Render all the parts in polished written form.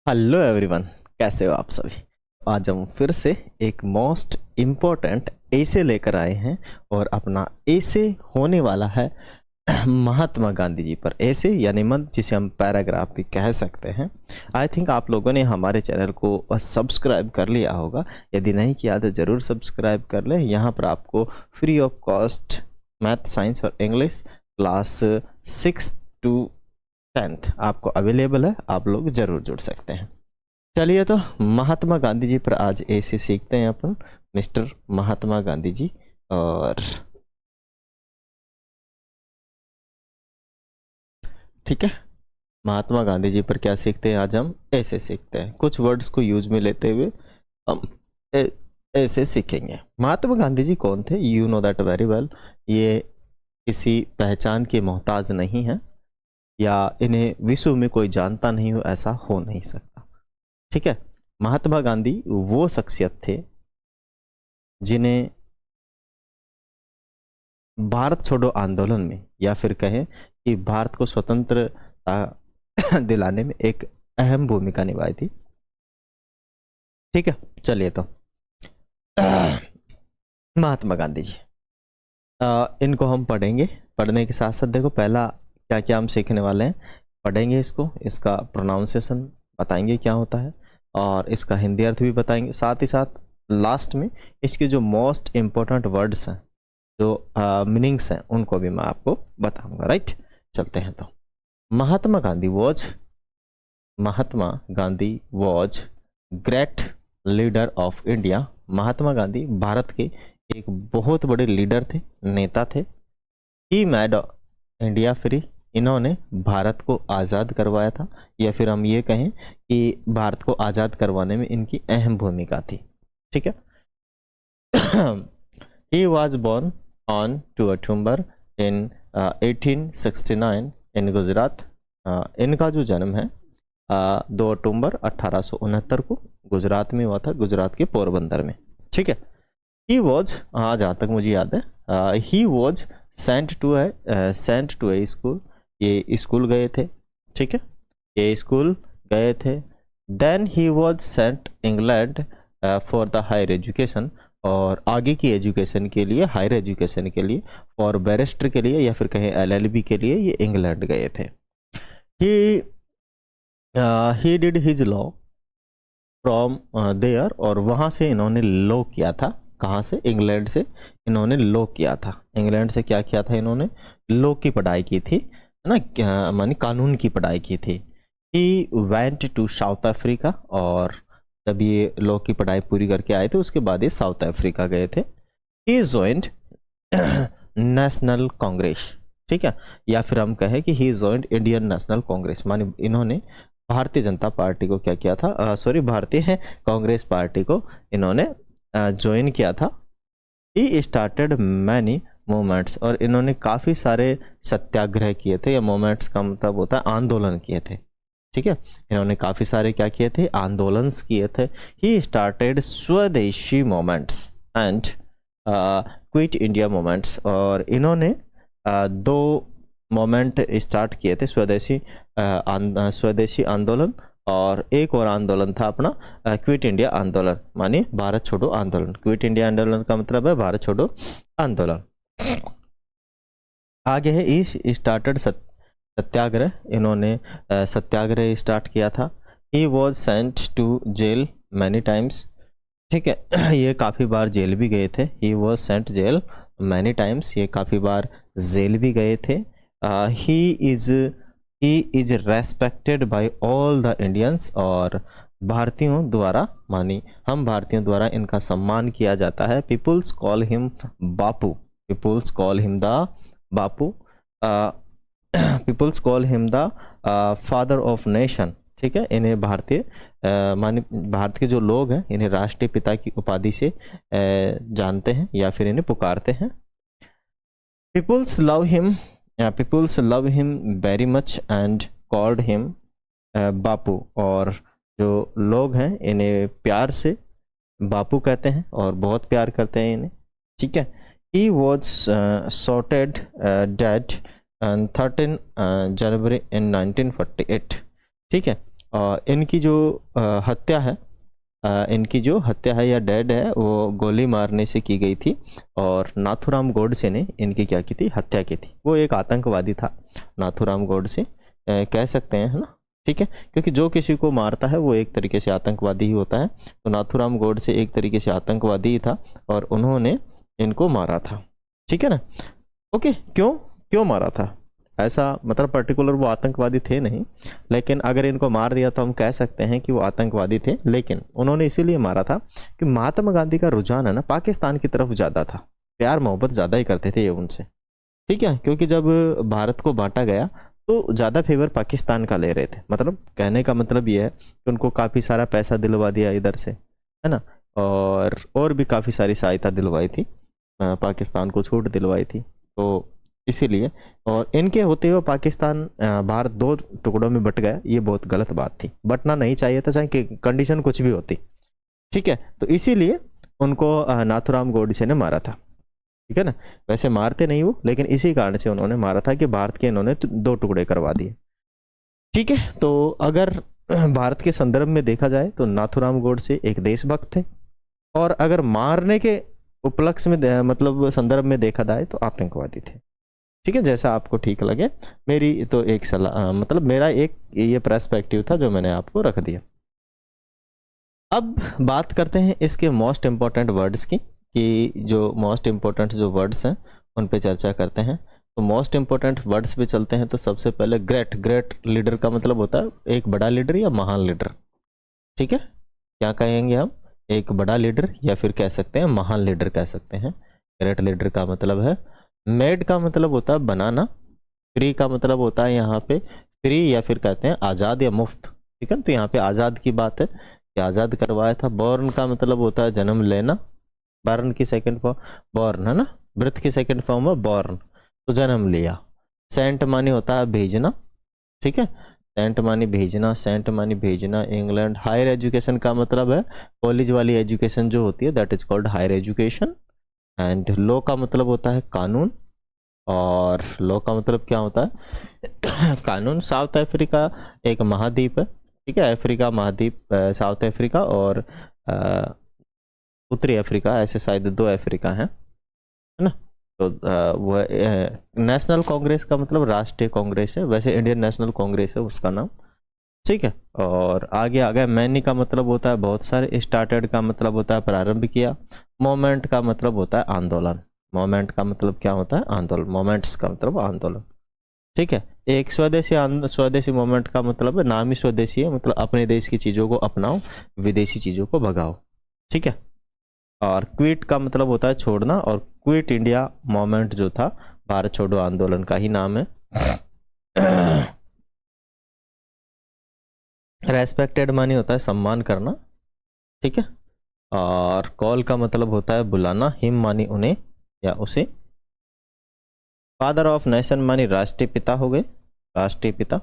Hello everyone, कैसे हो आप सभी। आज हम फिर से एक मोस्ट इम्पोर्टेंट ऐसे लेकर आए हैं और अपना ऐसे होने वाला है महात्मा गांधी जी पर। ऐसे यानी मत जिसे हम पैराग्राफ भी कह सकते हैं। आई थिंक आप लोगों ने हमारे चैनल को सब्सक्राइब कर लिया होगा। यदि नहीं किया तो ज़रूर सब्सक्राइब कर लें। यहाँ पर आपको free of cost math, science और इंग्लिश क्लास 6 to 10th आपको अवेलेबल है। आप लोग ज़रूर जुड़ सकते हैं। चलिए तो महात्मा गांधी जी पर आज ऐसे सीखते हैं अपन, मिस्टर महात्मा गांधी जी। और ठीक है, महात्मा गांधी जी पर क्या सीखते हैं आज हम? ऐसे सीखते हैं। कुछ वर्ड्स को यूज में लेते हुए हम ऐसे सीखेंगे। महात्मा गांधी जी कौन थे? You know that very well. ये किसी पहचान के मोहताज नहीं है, या इन्हें विश्व में कोई जानता नहीं हो, ऐसा हो नहीं सकता। ठीक है, महात्मा गांधी वो शख्सियत थे जिन्हें भारत छोड़ो आंदोलन में, या फिर कहें कि भारत को स्वतंत्रता दिलाने में एक अहम भूमिका निभाई थी। ठीक है, चलिए तो महात्मा गांधी जी, इनको हम पढ़ेंगे। पढ़ने के साथ साथ देखो पहला क्या क्या हम सीखने वाले हैं। पढ़ेंगे इसको, इसका प्रोनाउंसिएशन बताएंगे क्या होता है, और इसका हिंदी अर्थ भी बताएंगे। साथ ही साथ लास्ट में इसके जो मोस्ट इम्पोर्टेंट वर्ड्स हैं, जो मीनिंग्स हैं, उनको भी मैं आपको बताऊंगा। राइट, चलते हैं तो। Mahatma Gandhi was great leader of India. Mahatma Gandhi Bharat के एक बहुत बड़े लीडर थे, नेता थे। He made India free. इन्होंने भारत को आज़ाद करवाया था, या फिर हम ये कहें कि भारत को आज़ाद करवाने में इनकी अहम भूमिका थी। ठीक है। He was born on 2 October in 1869 इन गुजरात। इनका जो जन्म है 2 अक्टूबर 1869 को गुजरात में हुआ था, गुजरात के पोरबंदर में। ठीक है। ही वॉज, हाँ जहाँ तक मुझे याद है, he was sent to a school. ये स्कूल गए थे। ठीक है, ये स्कूल गए थे। Then he was sent England for the higher education. और आगे की एजुकेशन के लिए, हायर एजुकेशन के लिए, और बैरिस्टर के लिए, या फिर कहें एलएलबी के लिए, ये इंग्लैंड गए थे। He did his law from there. और वहाँ से इन्होंने लॉ किया था। कहाँ से? इंग्लैंड से इन्होंने लॉ किया था। इंग्लैंड से क्या किया था इन्होंने? लॉ की पढ़ाई की थी, है ना, मानी कानून की पढ़ाई की थी। He went to South Africa. और जब ये लॉ की पढ़ाई पूरी करके आए थे, उसके बाद ये साउथ अफ्रीका गए थे। ही जॉइंड नेशनल कांग्रेस। ठीक है, या फिर हम कहें कि ही जॉइंड इंडियन नेशनल कांग्रेस, मानी इन्होंने भारतीय जनता पार्टी को क्या किया था, भारतीय कांग्रेस पार्टी को इन्होंने ज्वाइन किया था। He started many movements. और इन्होंने काफ़ी सारे सत्याग्रह किए थे, या मूवमेंट्स का मतलब होता है आंदोलन किए थे। ठीक है, इन्होंने काफ़ी सारे क्या किए थे? आंदोलन किए थे। ही स्टार्टेड स्वदेशी movements and quit India movements. और इन्होंने दो मोमेंट स्टार्ट किए थे, स्वदेशी आंदोलन, और एक और आंदोलन था अपना क्विट इंडिया आंदोलन, माने भारत छोड़ो आंदोलन। क्विट इंडिया आंदोलन का मतलब है भारत छोड़ो आंदोलन। आगे है इस स्टार्टेड सत्याग्रह। इन्होंने सत्याग्रह स्टार्ट किया था। He was sent to jail many times. ठीक है, ये काफ़ी बार जेल भी गए थे। He was sent jail many times, ये काफ़ी बार जेल भी गए थे। He is respected by all the Indians. और भारतीयों द्वारा, मानी हम भारतीयों द्वारा इनका सम्मान किया जाता है। Peoples call him Bapu. Peoples call him the Bapu. Peoples call him the father of nation. ठीक है, इन्हें भारतीय मानी भारत के जो लोग हैं, इन्हें राष्ट्रीय पिता की उपाधि से जानते हैं, या फिर इन्हें पुकारते हैं। Peoples love him very much and called him Bapu. और जो लोग हैं इन्हें प्यार से बापू कहते हैं, और बहुत प्यार करते हैं इन्हें। ठीक है, ही वॉज शॉटेड डेड 13 जनवरी इन 1948। ठीक है, इनकी जो हत्या है, इनकी जो हत्या है या डेड है वो गोली मारने से की गई थी, और नाथूराम गोडसे ने इनकी क्या की थी, हत्या की थी। वो एक आतंकवादी था, नाथूराम गोडसे कह सकते हैं, है ना, ठीक है, क्योंकि जो किसी को मारता है वो एक तरीके से आतंकवादी ही होता है। तो नाथूराम गोडसे एक तरीके से आतंकवादी ही था और उन्होंने इनको मारा था, ठीक है ना। ओके, क्यों क्यों मारा था, ऐसा मतलब पर्टिकुलर वो आतंकवादी थे नहीं, लेकिन अगर इनको मार दिया तो हम कह सकते हैं कि वो आतंकवादी थे। लेकिन उन्होंने इसीलिए मारा था कि महात्मा गांधी का रुझान है ना पाकिस्तान की तरफ ज़्यादा था, प्यार मोहब्बत ज़्यादा ही करते थे ये उनसे, ठीक है, क्योंकि जब भारत को बांटा गया तो ज़्यादा फेवर पाकिस्तान का ले रहे थे। मतलब कहने का मतलब ये है कि उनको काफ़ी सारा पैसा दिलवा दिया इधर से, है ना, और भी काफ़ी सारी सहायता दिलवाई थी, पाकिस्तान को छूट दिलवाई थी, तो इसीलिए। और इनके होते हुए पाकिस्तान भारत दो टुकड़ों में बट गया, ये बहुत गलत बात थी, बटना नहीं चाहिए था, चाहे कंडीशन कुछ भी होती, ठीक है। तो इसीलिए उनको नाथूराम गोडसे ने मारा था, ठीक है ना। वैसे मारते नहीं वो, लेकिन इसी कारण से उन्होंने मारा था कि भारत के इन्होंने दो टुकड़े करवा दिए, ठीक है। तो अगर भारत के संदर्भ में देखा जाए तो नाथूराम गोडसे एक देशभक्त थे, और अगर मारने के उपलक्ष्य में मतलब संदर्भ में देखा जाए तो आतंकवादी थे, ठीक है। जैसा आपको ठीक लगे, मेरी तो एक सलाह मतलब मेरा एक ये पर्सपेक्टिव था जो मैंने आपको रख दिया। अब बात करते हैं इसके मोस्ट इम्पॉर्टेंट वर्ड्स की, कि जो मोस्ट इम्पॉर्टेंट जो वर्ड्स हैं उन पे चर्चा करते हैं। तो मोस्ट इम्पॉर्टेंट वर्ड्स पे चलते हैं। तो सबसे पहले ग्रेट, ग्रेट लीडर का मतलब होता है एक बड़ा लीडर या महान लीडर, ठीक है। क्या कहेंगे हम, एक बड़ा लीडर या फिर कह सकते हैं महान लीडर कह सकते हैं। ग्रेट लीडर का मतलब है, मेड का मतलब होता है बनाना, फ्री का मतलब होता है यहाँ पे फ्री या फिर कहते हैं आज़ाद या मुफ्त, ठीक है। तो यहाँ पे आज़ाद की बात है कि आज़ाद करवाया था। बॉर्न का मतलब होता है जन्म लेना, बर्न की सेकंड फॉर्म बॉर्न है ना, बर्थ की सेकंड फॉर्म है बॉर्न, तो जन्म लिया। सेंट मानी होता है भेजना, ठीक है, सेंट मानी भेजना, सेंट मानी भेजना इंग्लैंड। हायर एजुकेशन का मतलब है कॉलेज वाली एजुकेशन जो होती है, that is called higher education. And law का मतलब होता है कानून, और लॉ का मतलब क्या होता है कानून। साउथ अफ्रीका एक महाद्वीप है, ठीक है, अफ्रीका महाद्वीप, साउथ अफ्रीका और उत्तरी अफ्रीका, ऐसे शायद दो अफ्रीका हैं, है ना। तो वह नेशनल कांग्रेस का मतलब राष्ट्रीय कांग्रेस है, वैसे इंडियन नेशनल कांग्रेस है उसका नाम, ठीक है। और आगे आ गया। मैनी का मतलब होता है बहुत सारे, स्टार्टेड का मतलब होता है प्रारंभ किया, मोमेंट का मतलब होता है आंदोलन, मोमेंट का मतलब क्या होता है आंदोलन, मोमेंट्स का मतलब आंदोलन, ठीक है। एक स्वदेशी मोमेंट का मतलब है नाम ही स्वदेशी है, मतलब अपने देश की चीज़ों को अपनाओ, विदेशी चीज़ों को भगाओ, ठीक है। और क्विट का मतलब होता है छोड़ना, और क्विट इंडिया मोमेंट जो था भारत छोड़ो आंदोलन का ही नाम है। रेस्पेक्टेड मानी होता है सम्मान करना, ठीक है। और कॉल का मतलब होता है बुलाना, हिम मानी उन्हें या उसे। फादर ऑफ नेशन मानी राष्ट्रीय पिता हो गए, राष्ट्रीय पिता।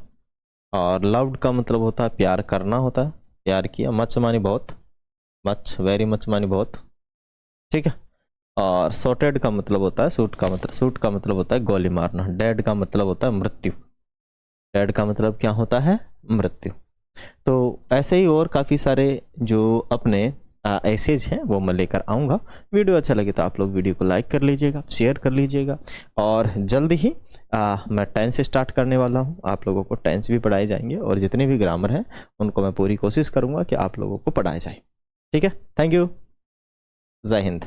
और लव्ड का मतलब होता है प्यार करना होता है, प्यार किया। मच मानी बहुत, मच वेरी मच मानी बहुत, ठीक है। और सॉर्टेड का मतलब होता है सूट का मतलब होता है गोली मारना। डेड का मतलब होता है मृत्यु, डेड का मतलब क्या होता है मृत्यु। तो ऐसे ही और काफ़ी सारे जो अपने एसेज हैं वो मैं लेकर आऊँगा। वीडियो अच्छा लगे तो आप लोग वीडियो को लाइक कर लीजिएगा, शेयर कर लीजिएगा, और जल्द ही मैं टेंस स्टार्ट करने वाला हूँ। आप लोगों को टेंस भी पढ़ाए जाएंगे, और जितने भी ग्रामर हैं उनको मैं पूरी कोशिश करूँगा कि आप लोगों को पढ़ाया जाए, ठीक है। थैंक यू, जय हिंद।